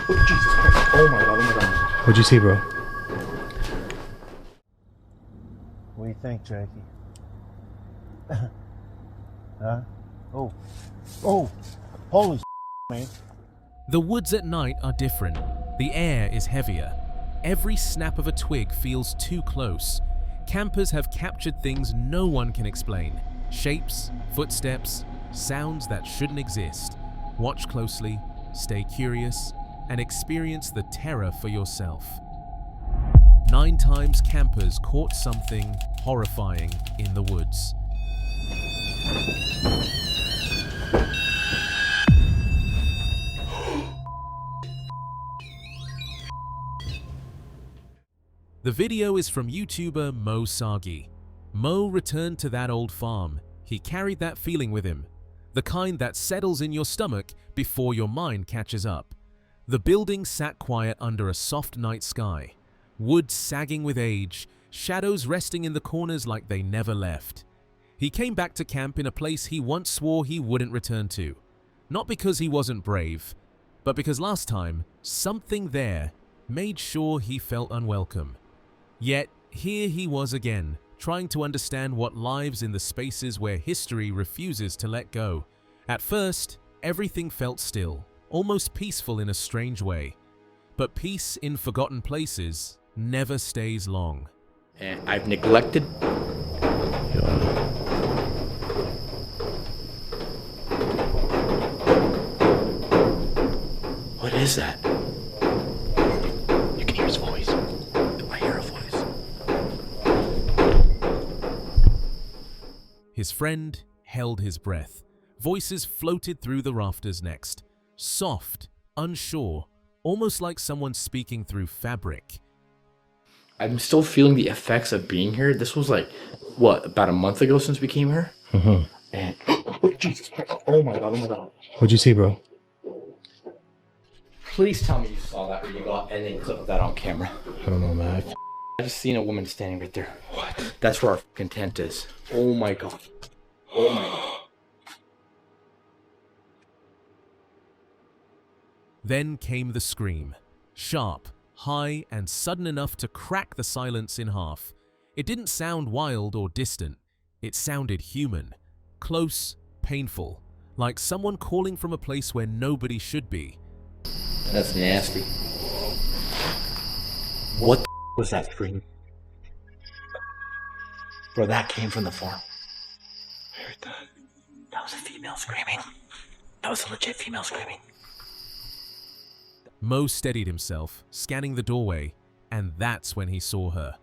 Oh, Jesus Christ. Oh my god, oh my god. What'd you see, bro? What do you think, Jakey? Huh? Oh. Oh! Holy man. The woods at night are different. The air is heavier. Every snap of a twig feels too close. Campers have captured things no one can explain. Shapes, footsteps, sounds that shouldn't exist. Watch closely, stay curious, and experience the terror for yourself. 9 times campers caught something horrifying in the woods. The video is from YouTuber Mo Sagi. Mo returned to that old farm. He carried that feeling with him, the kind that settles in your stomach before your mind catches up. The building sat quiet under a soft night sky, wood sagging with age, shadows resting in the corners like they never left. He came back to camp in a place he once swore he wouldn't return to. Not because he wasn't brave, but because last time, something there made sure he felt unwelcome. Yet, here he was again, trying to understand what lives in the spaces where history refuses to let go. At first, everything felt still, almost peaceful in a strange way. But peace in forgotten places never stays long. And I've neglected. What is that? You can hear his voice. I hear a voice. His friend held his breath. Voices floated through the rafters next. Soft, unsure, almost like someone speaking through fabric. I'm still feeling the effects of being here. This was like, what, about a month ago since we came here? Mm-hmm. And, oh, Jesus Christ. Oh my god, oh my god. What'd you see, bro? Please tell me you saw that when you got and then clipped that on camera. I don't know, man. I just seen a woman standing right there. What? That's where our fucking tent is. Oh my god. Oh my god. Then came the scream. Sharp, high, and sudden enough to crack the silence in half. It didn't sound wild or distant. It sounded human. Close, painful. Like someone calling from a place where nobody should be. That's nasty. What the was that scream? Bro, that came from the farm. I heard that. That was a female screaming. That was a legit female screaming. Mo steadied himself, scanning the doorway, and that's when he saw her.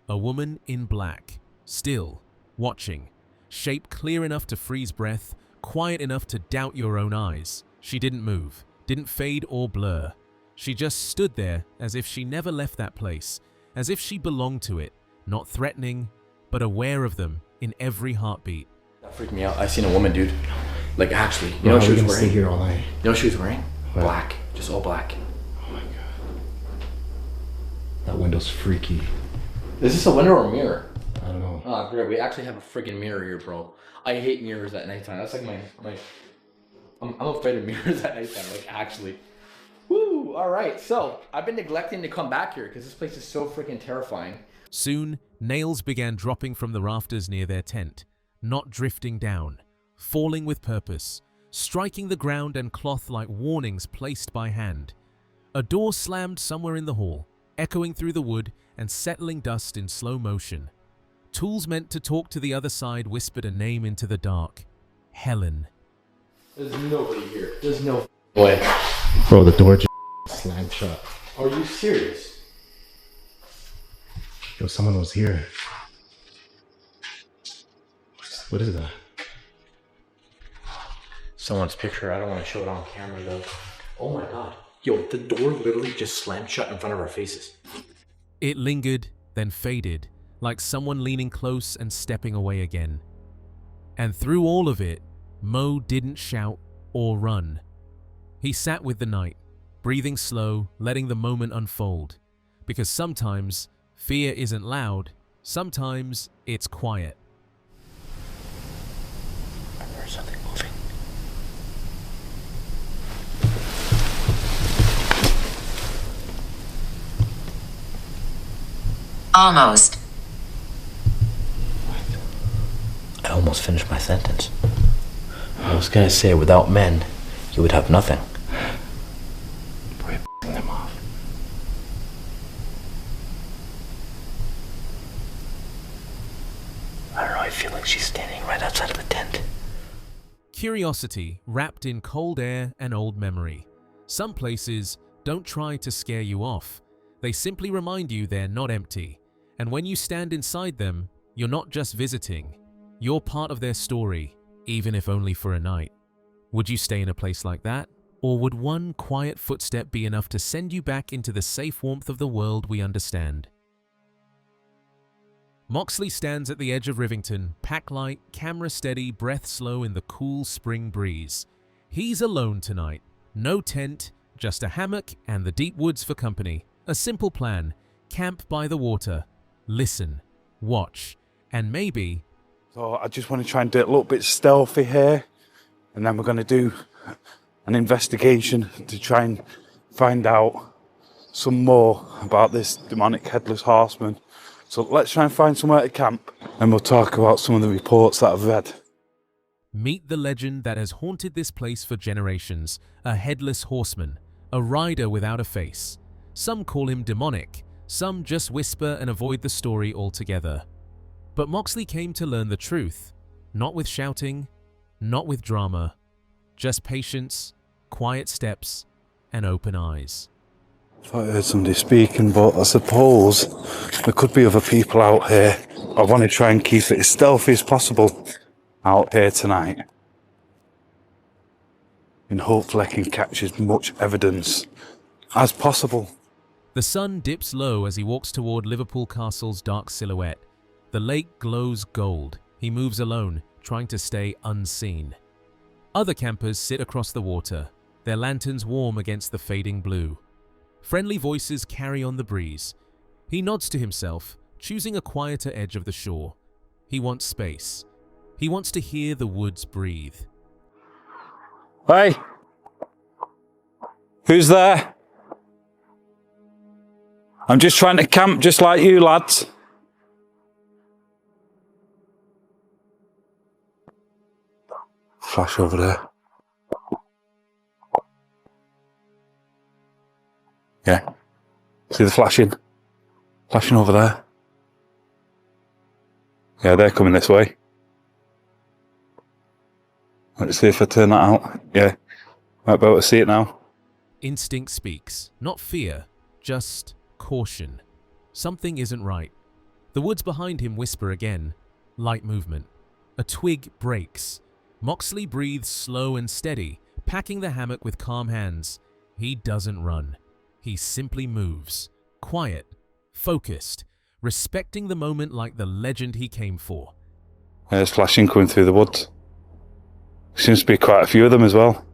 A woman in black, still, watching, shape clear enough to freeze breath, quiet enough to doubt your own eyes. She didn't move, didn't fade or blur. She just stood there as if she never left that place, as if she belonged to it, not threatening, but aware of them in every heartbeat. That freaked me out. I seen a woman, dude. Like, actually, you Bro, know what how she we was gonna wearing? stay here all night? You know what she was wearing? What? Black. Just all black. Oh my god. That window's freaky. Is this a window or a mirror? I don't know. Oh, great. We actually have a freaking mirror here, bro. I hate mirrors at nighttime. That's like my I'm afraid of mirrors at nighttime, like, actually. Woo! Alright, so I've been neglecting to come back here because this place is so freaking terrifying. Soon, nails began dropping from the rafters near their tent, not drifting down, falling with purpose, striking the ground and cloth like warnings placed by hand. A door slammed somewhere in the hall, echoing through the wood and settling dust in slow motion. Tools meant to talk to the other side whispered a name into the dark. Helen. There's nobody here. There's no way. Bro, the door just slammed shut. Are you serious? Yo, someone was here. What is that? Someone's picture. I don't want to show it on camera though. Oh my god. Yo, the door literally just slammed shut in front of our faces. It lingered, then faded, like someone leaning close and stepping away again. And through all of it, Mo didn't shout or run. He sat with the night, breathing slow, letting the moment unfold. Because sometimes, fear isn't loud, sometimes it's quiet. I heard something moving. Almost. I almost finished my sentence. I was gonna say, without men, you would have nothing. We're pissing them off. I don't know, I feel like she's standing right outside of the tent. Curiosity wrapped in cold air and old memory. Some places don't try to scare you off. They simply remind you they're not empty. And when you stand inside them, you're not just visiting. You're part of their story, even if only for a night. Would you stay in a place like that? Or would one quiet footstep be enough to send you back into the safe warmth of the world we understand? Moxley stands at the edge of Rivington, pack light, camera steady, breath slow in the cool spring breeze. He's alone tonight. No tent, just a hammock and the deep woods for company. A simple plan: camp by the water, listen, watch, and maybe... So I just want to try and do it a little bit stealthy here, and then we're going to do an investigation to try and find out some more about this demonic headless horseman. So let's try and find somewhere to camp, and we'll talk about some of the reports that I've read. Meet the legend that has haunted this place for generations, a headless horseman, a rider without a face. Some call him demonic, some just whisper and avoid the story altogether. But Moxley came to learn the truth, not with shouting, not with drama, just patience, quiet steps, and open eyes. I thought I heard somebody speaking, but I suppose there could be other people out here. I want to try and keep it as stealthy as possible out here tonight. And hopefully I can catch as much evidence as possible. The sun dips low as he walks toward Liverpool Castle's dark silhouette. The lake glows gold. He moves alone, trying to stay unseen. Other campers sit across the water, their lanterns warm against the fading blue. Friendly voices carry on the breeze. He nods to himself, choosing a quieter edge of the shore. He wants space. He wants to hear the woods breathe. Hey! Who's there? I'm just trying to camp just like you lads. Flash over there. Yeah. See the flashing? Flashing over there. Yeah, they're coming this way. Let's see if I turn that out. Yeah. Might be able to see it now. Instinct speaks, not fear, just caution. Something isn't right. The woods behind him whisper again. Light movement. A twig breaks. Moxley breathes slow and steady, packing the hammock with calm hands. He doesn't run. He simply moves. Quiet, focused, respecting the moment like the legend he came for. There's flashing coming through the woods. Seems to be quite a few of them as well.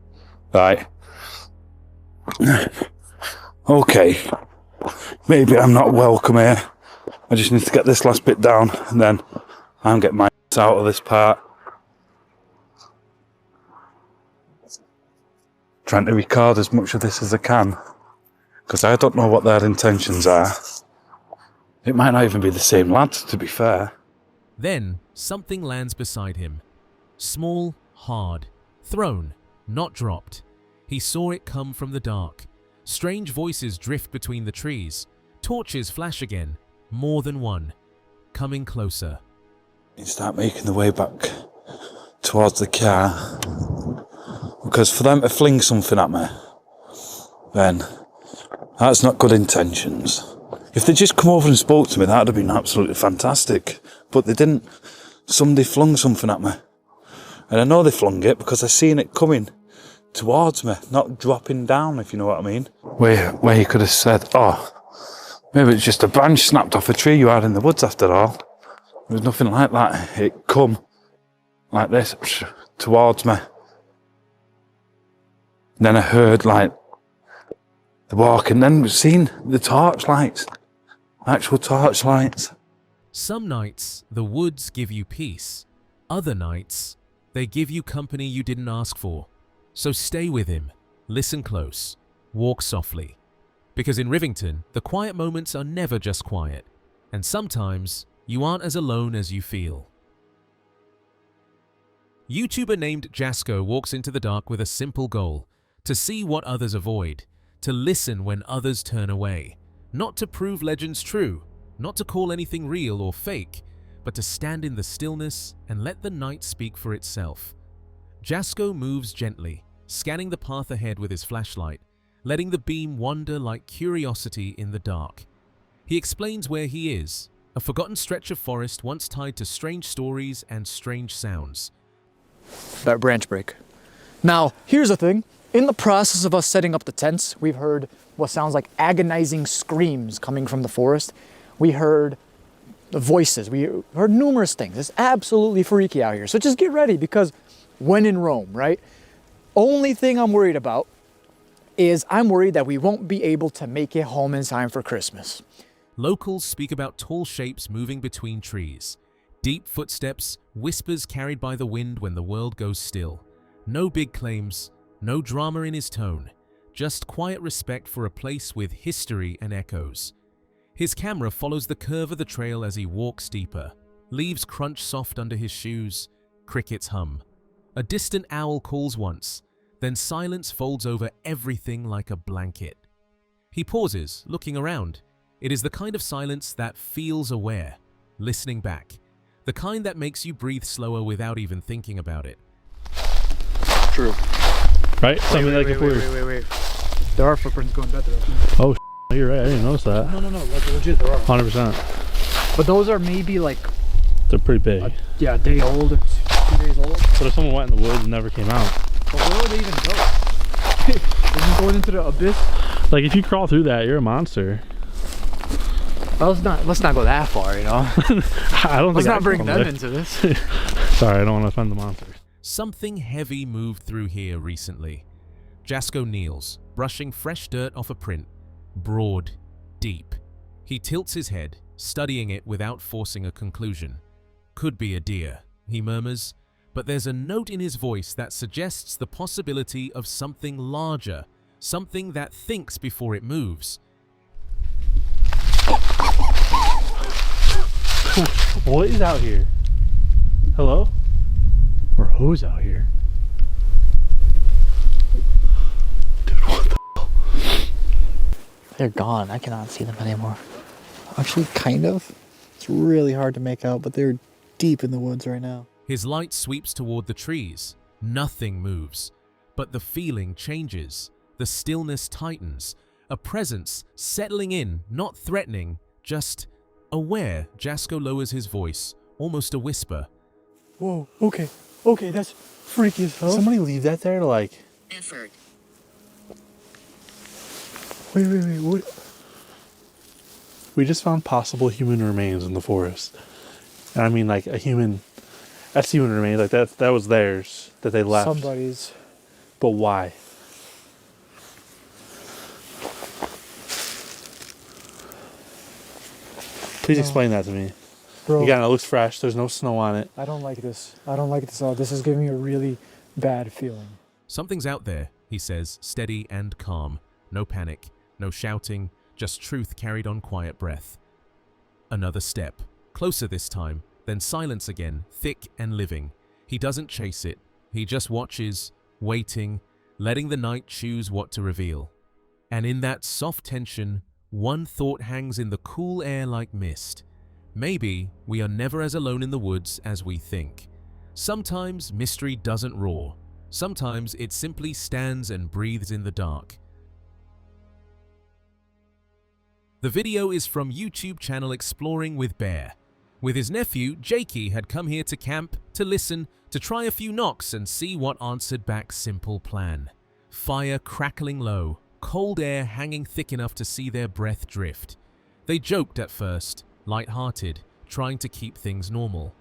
Right. Okay. Maybe I'm not welcome here. I just need to get this last bit down and then I'll get my ass out of this part. Trying to record as much of this as I can, because I don't know what their intentions are. It might not even be the same lads, to be fair. Then something lands beside him. Small, hard, thrown, not dropped. He saw it come from the dark. Strange voices drift between the trees. Torches flash again, more than one. Coming closer. You start making the way back towards the car. Because for them to fling something at me, then that's not good intentions. If they just come over and spoke to me, that would have been absolutely fantastic. But they didn't. Somebody flung something at me. And I know they flung it because I seen it coming towards me, not dropping down, if you know what I mean. Where you could have said, oh, maybe it's just a branch snapped off a tree you had in the woods after all. There was nothing like that. It come like this towards me. And then I heard like the walk, and then seen the torchlights, actual torchlights. Some nights, the woods give you peace. Other nights, they give you company you didn't ask for. So stay with him, listen close, walk softly. Because in Rivington, the quiet moments are never just quiet. And sometimes you aren't as alone as you feel. YouTuber named Jasko walks into the dark with a simple goal: to see what others avoid, to listen when others turn away, not to prove legends true, not to call anything real or fake, but to stand in the stillness and let the night speak for itself. Jasko moves gently, scanning the path ahead with his flashlight, letting the beam wander like curiosity in the dark. He explains where he is, a forgotten stretch of forest once tied to strange stories and strange sounds. That branch break. Now, here's the thing. In the process of us setting up the tents, we've heard what sounds like agonizing screams coming from the forest. We heard the voices. We heard numerous things. It's absolutely freaky out here. So just get ready, because when in Rome, right? Only thing I'm worried about is I'm worried that we won't be able to make it home in time for Christmas. Locals speak about tall shapes moving between trees, deep footsteps, whispers carried by the wind when the world goes still. No big claims, no drama in his tone, just quiet respect for a place with history and echoes. His camera follows the curve of the trail as he walks deeper. Leaves crunch soft under his shoes, crickets hum. A distant owl calls once, then silence folds over everything like a blanket. He pauses, looking around. It is the kind of silence that feels aware, listening back. The kind that makes you breathe slower without even thinking about it. True. Right? Something like if we're... Wait. There are footprints going that direction. Oh, you're right. I didn't notice that. No. Like legit, there are. 100%. But those are maybe like... They're pretty big. A day old or 2 days old. But if someone went in the woods and never came out. But where would they even go? They're just going into the abyss? Like if you crawl through that, you're a monster. Well, let's not go that far, you know? I don't Let's think not bring them into this. Sorry, I don't want to offend the monsters. Something heavy moved through here recently. Jasko kneels, brushing fresh dirt off a print. Broad, deep. He tilts his head, studying it without forcing a conclusion. Could be a deer, he murmurs, but there's a note in his voice that suggests the possibility of something larger, something that thinks before it moves. What is out here? Hello? Or who's out here? Dude, what the hell? They're gone. I cannot see them anymore. Actually, kind of. It's really hard to make out, but they're deep in the woods right now. His light sweeps toward the trees. Nothing moves, but the feeling changes. The stillness tightens. A presence settling in, not threatening, just aware. Jasko lowers his voice, almost a whisper. Whoa, okay, that's freaky as hell. Somebody leave that there to like... Effort. Wait, what? We just found possible human remains in the forest. And I mean like a human... That's human remains, like that was theirs, that they left. Somebody's. But why? Please explain that to me. Bro, Again, it looks fresh. There's no snow on it. I don't like this. I don't like this at all. This is giving me a really bad feeling. Something's out there, he says, steady and calm. No panic, no shouting, just truth carried on quiet breath. Another step, closer this time, then silence again, thick and living. He doesn't chase it. He just watches, waiting, letting the night choose what to reveal. And in that soft tension, one thought hangs in the cool air like mist. Maybe we are never as alone in the woods as we think. Sometimes mystery doesn't roar. Sometimes it simply stands and breathes in the dark. The video is from YouTube channel Exploring with Bear. With his nephew, Jakey had come here to camp, to listen, to try a few knocks and see what answered back simple plan. Fire crackling low, cold air hanging thick enough to see their breath drift. They joked at first, light-hearted, trying to keep things normal.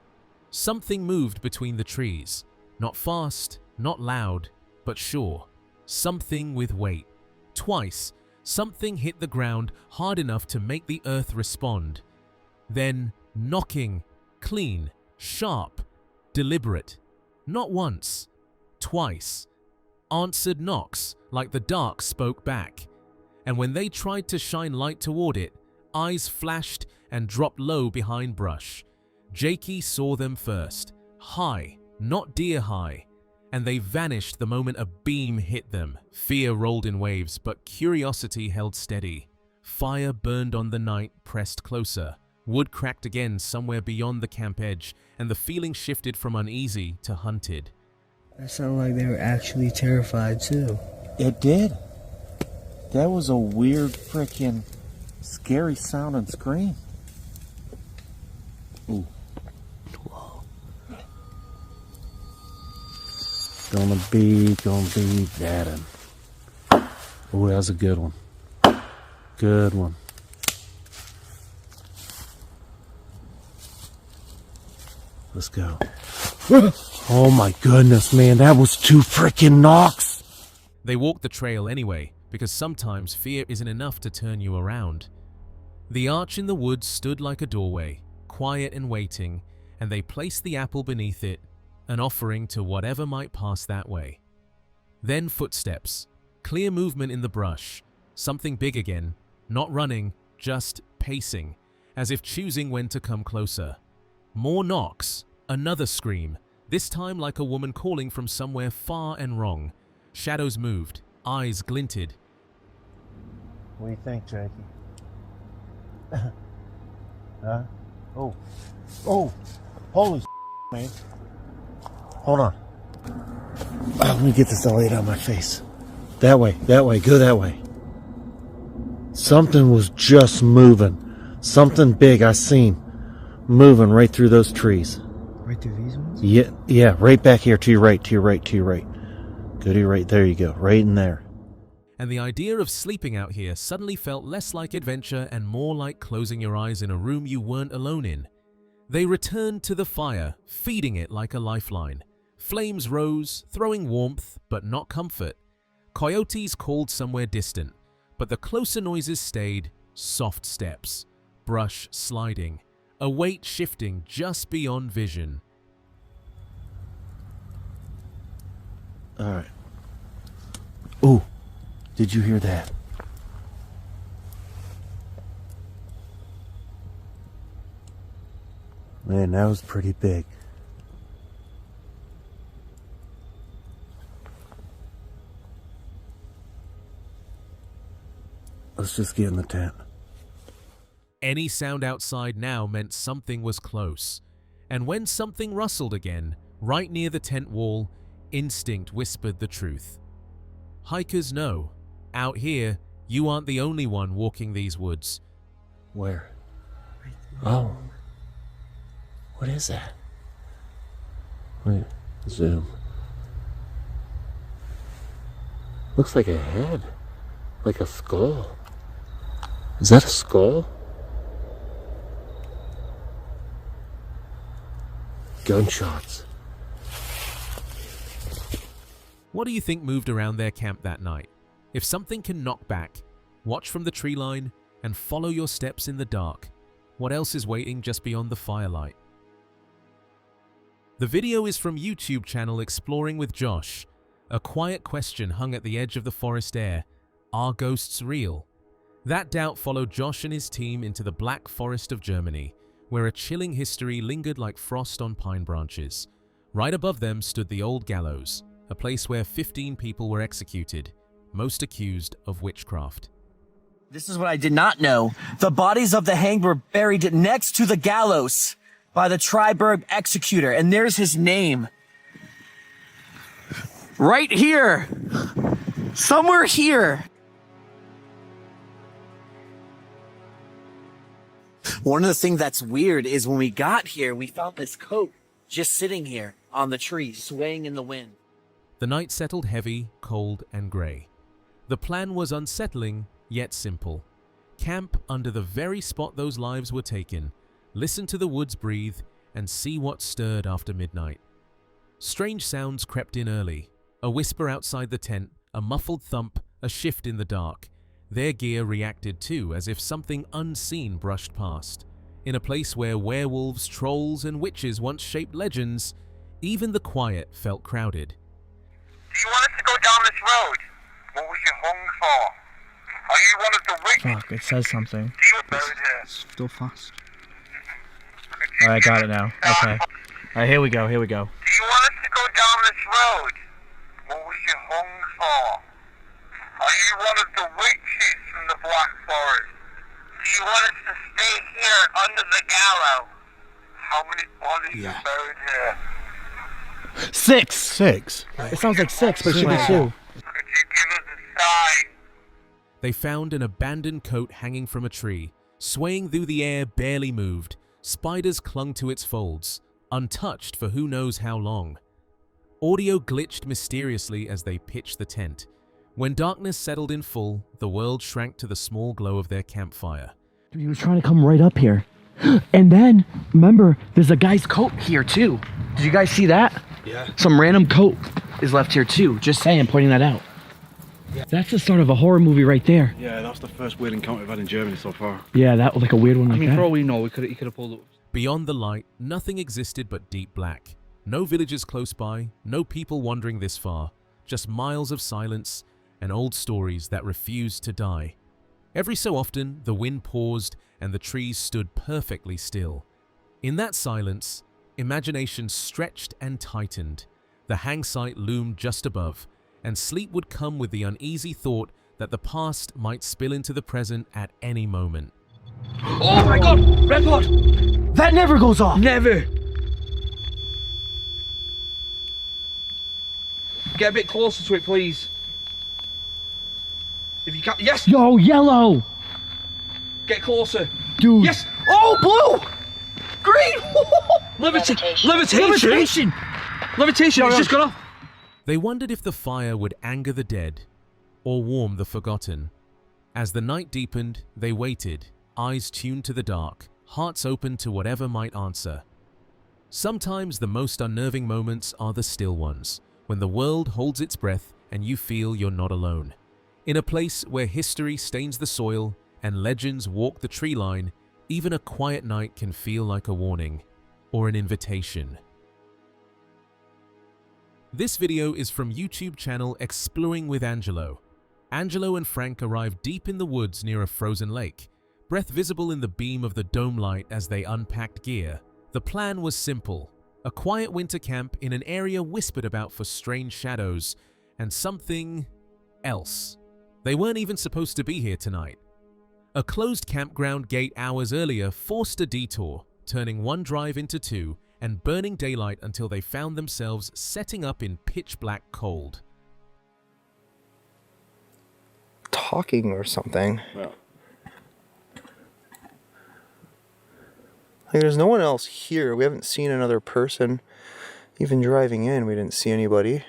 Something moved between the trees. Not fast, not loud, but sure. Something with weight. Twice, something hit the ground hard enough to make the earth respond. Then, knocking, clean, sharp, deliberate. Not once, twice. Answered knocks, like the dark spoke back. And when they tried to shine light toward it, eyes flashed and dropped low behind brush. Jakey saw them first, high, not deer high, and they vanished the moment a beam hit them. Fear rolled in waves, but curiosity held steady. Fire burned on the night, pressed closer. Wood cracked again somewhere beyond the camp edge, and the feeling shifted from uneasy to hunted. That sounded like they were actually terrified too. It did. That was a weird freaking scary sound and scream. Ooh. Whoa. Gonna be dadding. Oh, that was a good one. Good one. Let's go. Oh my goodness, man, that was 2 freaking knocks. They walked the trail anyway, because sometimes fear isn't enough to turn you around. The arch in the woods stood like a doorway, quiet and waiting, and they placed the apple beneath it, an offering to whatever might pass that way. Then footsteps, clear movement in the brush, something big again, not running, just pacing, as if choosing when to come closer. More knocks, another scream, this time like a woman calling from somewhere far and wrong. Shadows moved, eyes glinted. What do you think, Jakey? Huh? Oh. Oh! Holy man. Hold on. Let me get this all out of my face. That way, go that way. Something was just moving. Something big I seen moving right through those trees. Right through these ones? Yeah, right back here to your right. Go to your right. There you go, right in there. And the idea of sleeping out here suddenly felt less like adventure and more like closing your eyes in a room you weren't alone in. They returned to the fire, feeding it like a lifeline. Flames rose, throwing warmth, but not comfort. Coyotes called somewhere distant, but the closer noises stayed, soft steps, brush sliding, a weight shifting just beyond vision. All right. Ooh, did you hear that? Man, that was pretty big. Let's just get in the tent. Any sound outside now meant something was close. And when something rustled again, right near the tent wall, instinct whispered the truth. Hikers know, out here, you aren't the only one walking these woods. Where? Oh. What is that? Wait, zoom. Looks like a head. Like a skull. Is that a skull? Gunshots. What do you think moved around their camp that night? If something can knock back, watch from the tree line and follow your steps in the dark. What else is waiting just beyond the firelight? The video is from YouTube channel Exploring with Josh. A quiet question hung at the edge of the forest air. Are ghosts real? That doubt followed Josh and his team into the Black Forest of Germany, where a chilling history lingered like frost on pine branches. Right above them stood the old gallows, a place where 15 people were executed, most accused of witchcraft. This is what I did not know. The bodies of the hanged were buried next to the gallows by the Triberg executor, and there's his name. Right here! Somewhere here! One of the things that's weird is when we got here, we found this coat just sitting here on the tree, swaying in the wind. The night settled heavy, cold, and grey. The plan was unsettling, yet simple. Camp under the very spot those lives were taken, listen to the woods breathe, and see what stirred after midnight. Strange sounds crept in early. A whisper outside the tent, a muffled thump, a shift in the dark. Their gear reacted too, as if something unseen brushed past. In a place where werewolves, trolls, and witches once shaped legends, even the quiet felt crowded. Do you want us to go down this road? What was you hung for? Are you one of the witches? Fuck, it says something. Do you Still fast. Alright, got it now. Okay. Alright, here we go, here we go. Do you want us to go down this road? What was you hung for? Are you one of the witches from the Black Forest? Do you want us to stay here under the gallows? How many bodies are buried here? 6! 6. It sounds like 6, but it should be 2. Could you give us a sign? They found an abandoned coat hanging from a tree, swaying through the air, barely moved. Spiders clung to its folds, untouched for who knows how long. Audio glitched mysteriously as they pitched the tent. When darkness settled in full, the world shrank to the small glow of their campfire. Dude, he was trying to come right up here. And then, remember, there's a guy's coat here too. Did you guys see that? Yeah. Some random coat is left here too. Just saying, pointing that out. Yeah. That's the start of a horror movie right there. Yeah, that's the first weird encounter we've had in Germany so far. Yeah, that was like a weird one like that. For all we know, he could have pulled up. Beyond the light, nothing existed but deep black. No villages close by, no people wandering this far, just miles of silence and old stories that refused to die. Every so often, the wind paused and the trees stood perfectly still. In that silence, imagination stretched and tightened. The hang site loomed just above, and sleep would come with the uneasy thought that the past might spill into the present at any moment. Oh my god! Red pot! That never goes off! Never! Get a bit closer to it, please. If you can't. Yes! Yo, yellow! Get closer. Dude. Yes! Oh, blue! Green! Levitation! Levitation! Levitation! It's just gone off. They wondered if the fire would anger the dead or warm the forgotten. As the night deepened, they waited, eyes tuned to the dark, hearts open to whatever might answer. Sometimes the most unnerving moments are the still ones, when the world holds its breath and you feel you're not alone. In a place where history stains the soil and legends walk the tree line, even a quiet night can feel like a warning or an invitation. This video is from YouTube channel Exploring with Angelo. Angelo and Frank arrived deep in the woods near a frozen lake, breath visible in the beam of the dome light as they unpacked gear. The plan was simple, a quiet winter camp in an area whispered about for strange shadows and something else. They weren't even supposed to be here tonight. A closed campground gate hours earlier forced a detour, turning one drive into two and burning daylight until they found themselves setting up in pitch black cold. Talking or something. Well. Like, there's no one else here. We haven't seen another person. Even driving in, we didn't see anybody.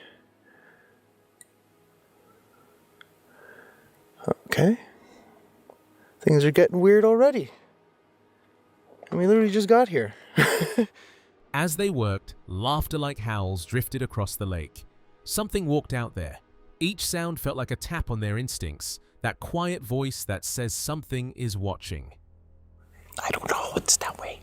Okay. Things are getting weird already. And we literally just got here. As they worked, laughter like howls drifted across the lake. Something walked out there. Each sound felt like a tap on their instincts, that quiet voice that says something is watching. I don't know, it's that way.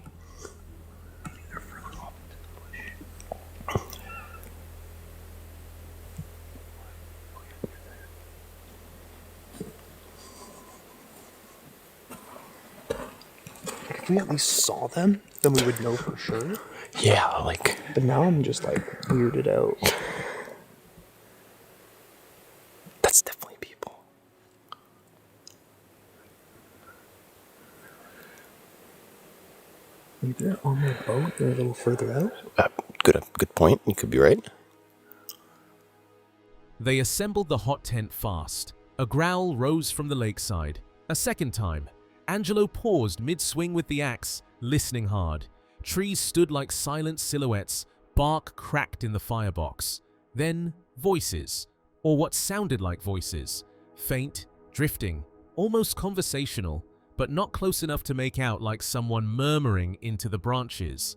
If we at least saw them, then we would know for sure. Yeah, like... But now I'm just like weirded out. That's definitely people. Maybe they're on their boat, they're a little further out. Good point. You could be right. They assembled the hot tent fast. A growl rose from the lakeside. A second time, Angelo paused mid-swing with the axe, listening hard. Trees stood like silent silhouettes, bark cracked in the firebox. Then, voices, or what sounded like voices. Faint, drifting, almost conversational, but not close enough to make out like someone murmuring into the branches.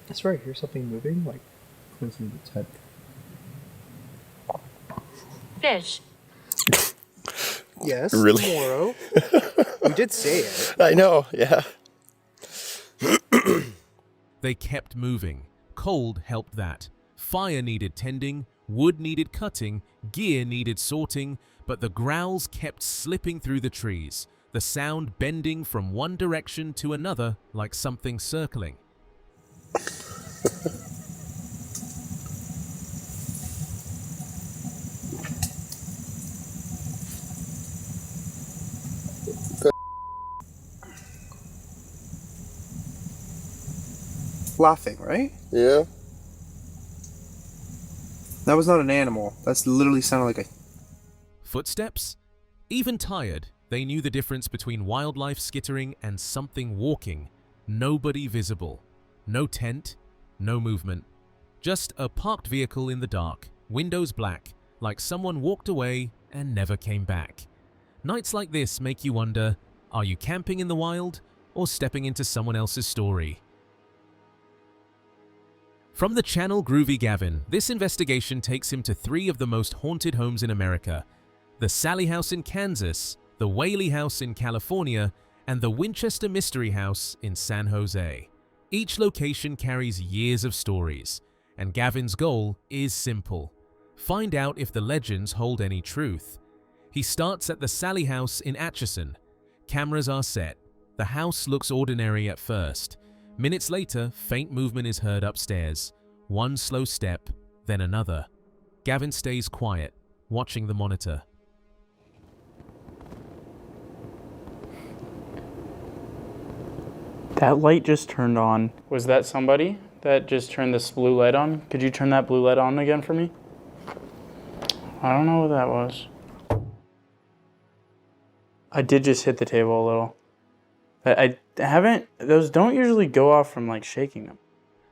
I swear I hear something moving, like, close to the tent. Fish. Yes, Really? tomorrow. You did say it. I know, yeah. They kept moving. Cold helped that. Fire needed tending, wood needed cutting, gear needed sorting, but the growls kept slipping through the trees, the sound bending from one direction to another like something circling. Laughing, right? Yeah. That was not an animal. That's literally sounded like a... Footsteps? Even tired, they knew the difference between wildlife skittering and something walking. Nobody visible. No tent, no movement. Just a parked vehicle in the dark, windows black, like someone walked away and never came back. Nights like this make you wonder, are you camping in the wild or stepping into someone else's story? From the channel Groovy Gavin, this investigation takes him to 3 of the most haunted homes in America: the Sallie House in Kansas, the Whaley House in California, and the Winchester Mystery House in San Jose. Each location carries years of stories, and Gavin's goal is simple: find out if the legends hold any truth. He starts at the Sallie House in Atchison. Cameras are set. The house looks ordinary at first. Minutes later, faint movement is heard upstairs. One slow step, then another. Gavin stays quiet, watching the monitor. That light just turned on. Was that somebody that just turned this blue light on? Could you turn that blue light on again for me? I don't know what that was. I did just hit the table a little. I haven't, those don't usually go off from like shaking them.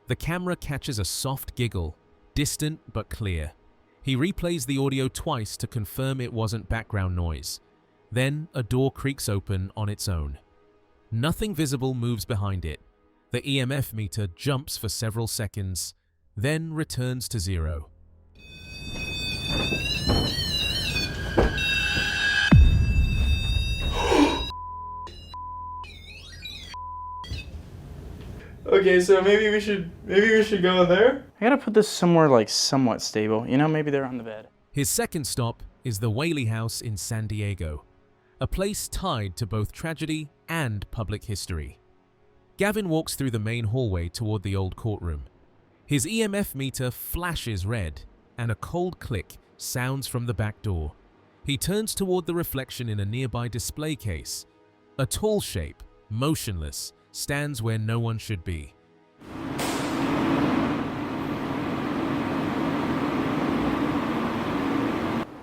The camera catches a soft giggle, distant but clear. He replays the audio twice to confirm it wasn't background noise. Then a door creaks open on its own. Nothing visible moves behind it. The EMF meter jumps for several seconds, then returns to 0. Okay, so maybe we should go in there? I gotta put this somewhere like somewhat stable. You know, maybe they're on the bed. His second stop is the Whaley House in San Diego, a place tied to both tragedy and public history. Gavin walks through the main hallway toward the old courtroom. His EMF meter flashes red, and a cold click sounds from the back door. He turns toward the reflection in a nearby display case. A tall shape, motionless, stands where no one should be.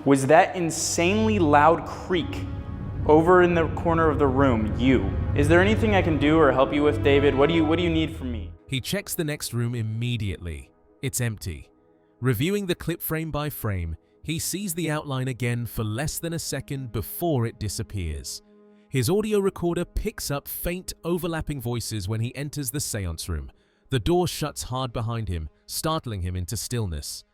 Was that insanely loud creak over in the corner of the room you? Is there anything I can do or help you with, David? What do you need from me? He checks the next room immediately. It's empty. Reviewing the clip frame by frame, he sees the outline again for less than a second before it disappears. His audio recorder picks up faint, overlapping voices when he enters the seance room. The door shuts hard behind him, startling him into stillness.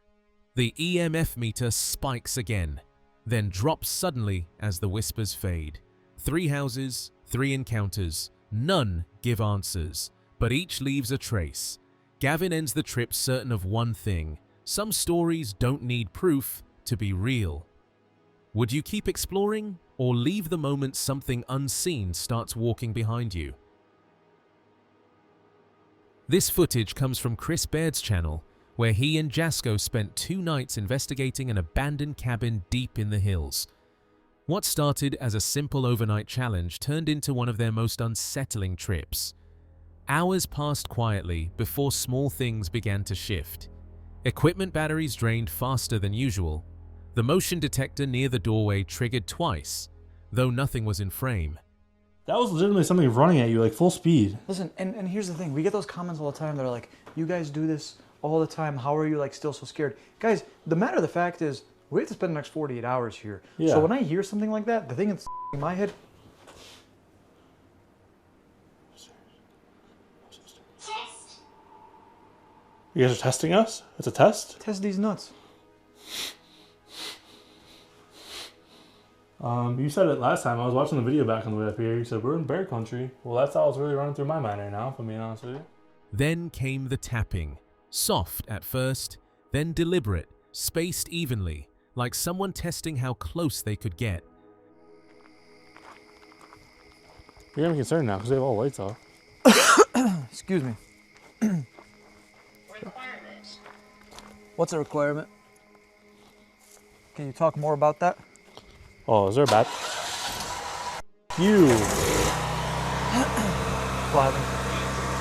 The EMF meter spikes again, then drops suddenly as the whispers fade. 3 houses, 3 encounters. None give answers, but each leaves a trace. Gavin ends the trip certain of one thing: some stories don't need proof to be real. Would you keep exploring, or leave the moment something unseen starts walking behind you? This footage comes from Chris Baird's channel, where he and Jasko spent 2 nights investigating an abandoned cabin deep in the hills. What started as a simple overnight challenge turned into one of their most unsettling trips. Hours passed quietly before small things began to shift. Equipment batteries drained faster than usual. The motion detector near the doorway triggered twice, though nothing was in frame. That was legitimately something running at you, like full speed. Listen, and here's the thing. We get those comments all the time that are like, you guys do this all the time. How are you like still so scared? Guys, the matter of the fact is, we have to spend the next 48 hours here. Yeah. So when I hear something like that, the thing that's in my head... You guys are testing us? It's a test? Test these nuts. You said it last time. I was watching the video back on the way up here. You said, we're in bear country. Well, that's all that's really running through my mind right now, if I'm being honest with you. Then came the tapping, soft at first, then deliberate, spaced evenly, like someone testing how close they could get. You're getting concerned now because they have all the lights off. Excuse me. What's a requirement? Can you talk more about that? Oh, is there a bat? You. What happened?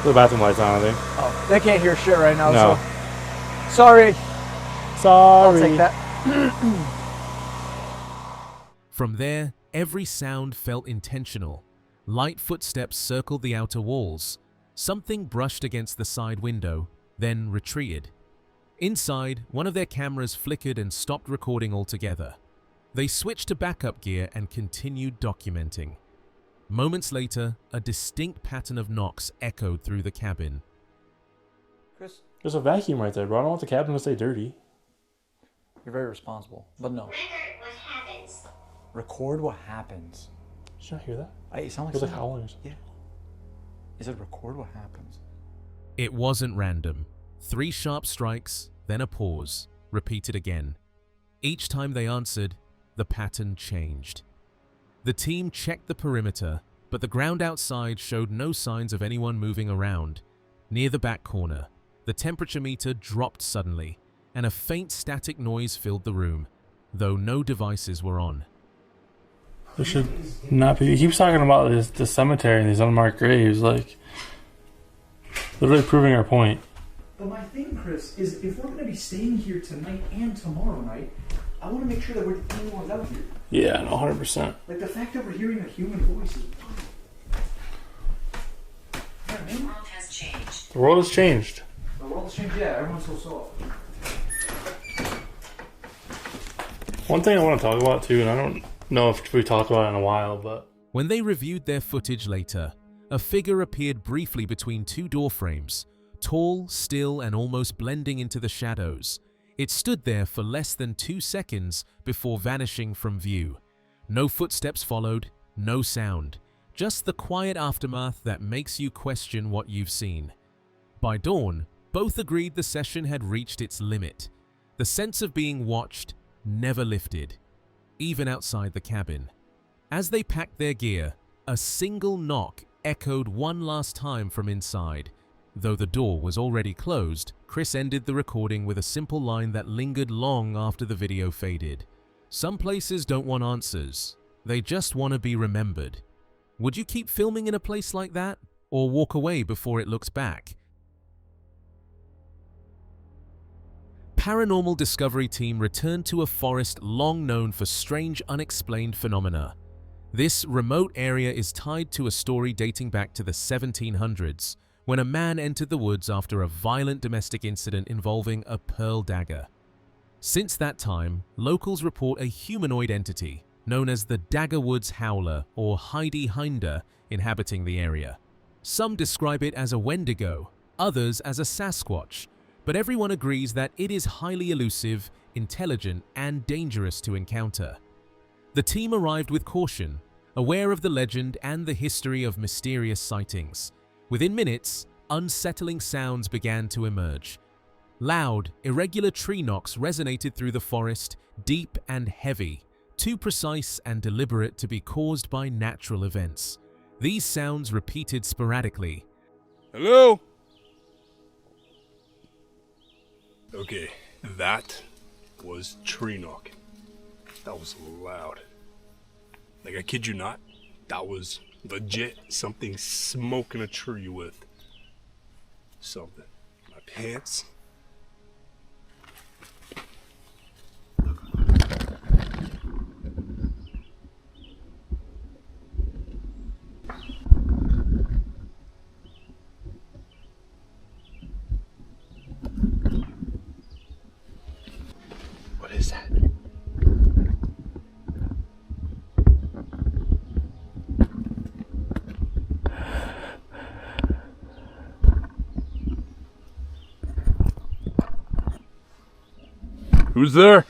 The bathroom lights on, I think. Oh, they can't hear shit right now, No. so. Sorry. Sorry. I'll take that. From there, every sound felt intentional. Light footsteps circled the outer walls. Something brushed against the side window, then retreated. Inside, one of their cameras flickered and stopped recording altogether. They switched to backup gear and continued documenting. Moments later, a distinct pattern of knocks echoed through the cabin. Chris? There's a vacuum right there, bro. I don't want the cabin to stay dirty. You're very responsible, but no. Record what happens. Did you not hear that? It sounded It was like howling or something. Yeah. It said record what happens. It wasn't random. 3 sharp strikes, then a pause, repeated again. Each time they answered, the pattern changed. The team checked the perimeter, but the ground outside showed no signs of anyone moving around. Near the back corner, the temperature meter dropped suddenly, and a faint static noise filled the room, though no devices were on. There should not be. He keeps talking about the cemetery and these unmarked graves, like literally proving our point. But my thing, Chris, is if we're going to be staying here tonight and tomorrow night, I want to make sure that we're the only ones out here. Yeah, no, 100%. Like the fact that we're hearing a human voice is. Yeah, man. The world has changed. The world has changed. The world has changed. Yeah, everyone's so soft. One thing I want to talk about too, and I don't know if we talked about it in a while, but When they reviewed their footage later, a figure appeared briefly between 2 door frames, tall, still, and almost blending into the shadows. It stood there for less than 2 seconds before vanishing from view. No footsteps followed, no sound, just the quiet aftermath that makes you question what you've seen. By dawn, both agreed the session had reached its limit. The sense of being watched never lifted, even outside the cabin. As they packed their gear, a single knock echoed one last time from inside. Though the door was already closed, Chris ended the recording with a simple line that lingered long after the video faded. Some places don't want answers, they just want to be remembered. Would you keep filming in a place like that, or walk away before it looks back? Paranormal Discovery team returned to a forest long known for strange unexplained phenomena. This remote area is tied to a story dating back to the 1700s, when a man entered the woods after a violent domestic incident involving a pearl dagger. Since that time, locals report a humanoid entity known as the Dagger Woods Howler or Heidi Hinder inhabiting the area. Some describe it as a Wendigo, others as a Sasquatch, but everyone agrees that it is highly elusive, intelligent, and dangerous to encounter. The team arrived with caution, aware of the legend and the history of mysterious sightings. Within minutes, unsettling sounds began to emerge. Loud, irregular tree knocks resonated through the forest, deep and heavy, too precise and deliberate to be caused by natural events. These sounds repeated sporadically. Hello? Okay, that was tree knocking. That was loud. Like, I kid you not, that was legit something smoking a tree with something. My pants. What is that? Who's there?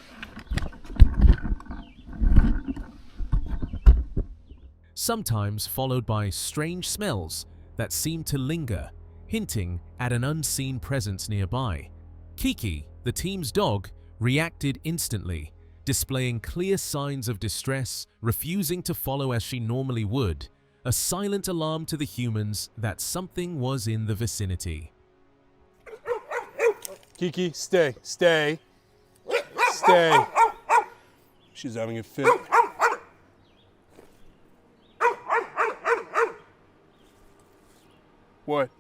Sometimes followed by strange smells that seemed to linger, hinting at an unseen presence nearby. Kiki, the team's dog, reacted instantly, displaying clear signs of distress, refusing to follow as she normally would, a silent alarm to the humans that something was in the vicinity. Kiki, stay, stay, stay. She's having a fit. What?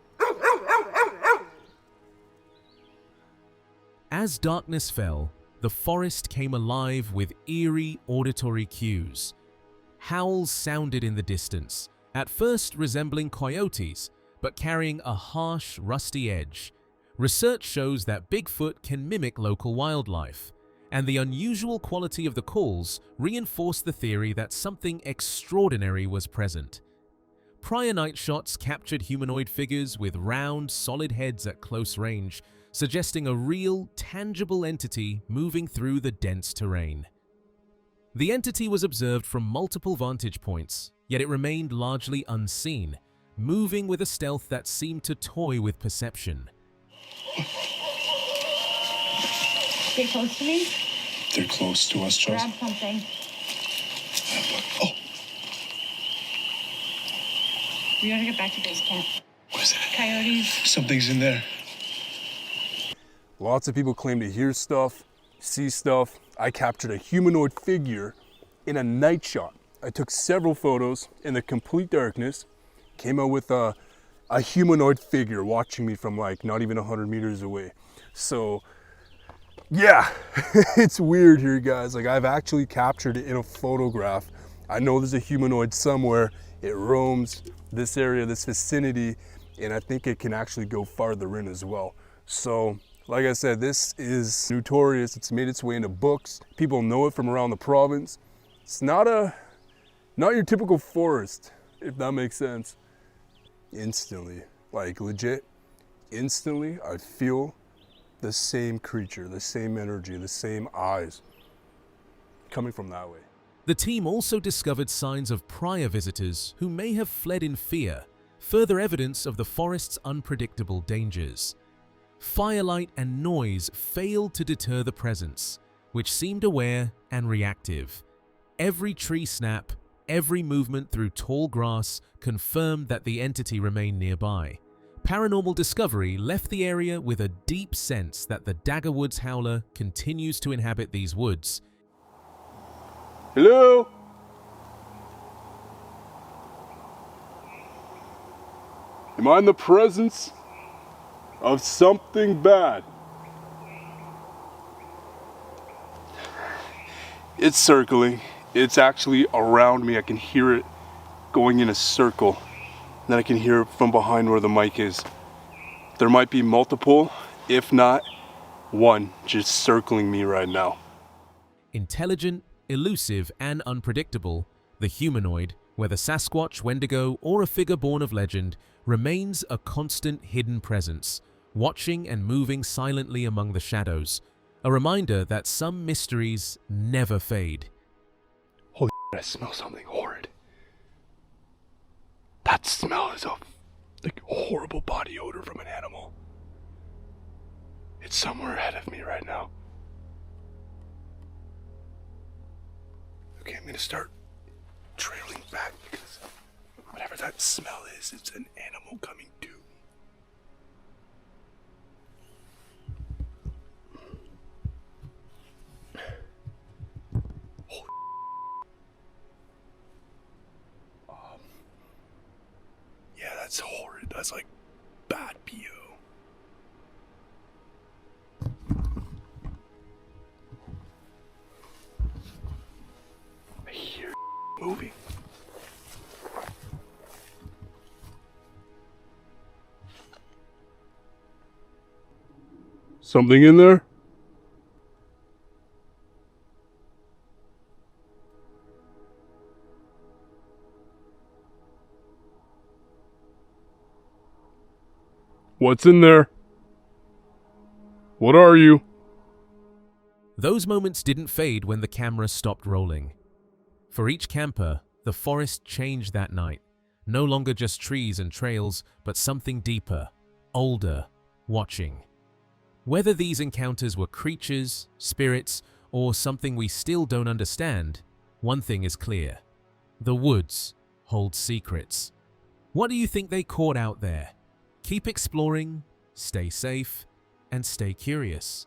As darkness fell, the forest came alive with eerie auditory cues. Howls sounded in the distance, at first resembling coyotes, but carrying a harsh, rusty edge. Research shows that Bigfoot can mimic local wildlife, and the unusual quality of the calls reinforced the theory that something extraordinary was present. Prior night shots captured humanoid figures with round, solid heads at close range, suggesting a real, tangible entity moving through the dense terrain. The entity was observed from multiple vantage points, yet it remained largely unseen, moving with a stealth that seemed to toy with perception. Get close to me. They're close to us, Charles. Grab something. Oh. We gotta get back to base camp. What is that? Coyotes. Something's in there. Lots of people claim to hear stuff, see stuff. I captured a humanoid figure in a night shot. I took several photos in the complete darkness, came out with a humanoid figure watching me from like not even 100 meters away. So yeah, it's weird here, guys. Like, I've actually captured it in a photograph. I know there's a humanoid somewhere. It roams this area, this vicinity, and I think it can actually go farther in as well. So, like I said, this is notorious. It's made its way into books. People know it from around the province. It's not your typical forest, if that makes sense. Instantly, like legit, instantly, I feel the same creature, the same energy, the same eyes coming from that way. The team also discovered signs of prior visitors who may have fled in fear, further evidence of the forest's unpredictable dangers. Firelight and noise failed to deter the presence, which seemed aware and reactive. Every tree snap, every movement through tall grass confirmed that the entity remained nearby. Paranormal discovery left the area with a deep sense that the Daggerwoods howler continues to inhabit these woods. Hello? Am I in the presence of something bad? It's circling. It's actually around me. I can hear it going in a circle. Then I can hear it from behind where the mic is. There might be multiple, if not one, just circling me right now. Intelligent, elusive, and unpredictable, the humanoid, whether Sasquatch, Wendigo, or a figure born of legend, remains a constant hidden presence, watching and moving silently among the shadows, a reminder that some mysteries never fade. Holy shit, I smell something horrid. That smell is a horrible body odor from an animal. It's somewhere ahead of me right now. Okay, I'm gonna start trailing back because whatever that smell is, it's an animal coming to. Yeah, that's horrid. That's like bad BO. I hear moving. Something in there? What's in there? What are you? Those moments didn't fade when the camera stopped rolling. For each camper, the forest changed that night, no longer just trees and trails, but something deeper, older, watching. Whether these encounters were creatures, spirits, or something we still don't understand, one thing is clear. The woods hold secrets. What do you think they caught out there? Keep exploring, stay safe, and stay curious.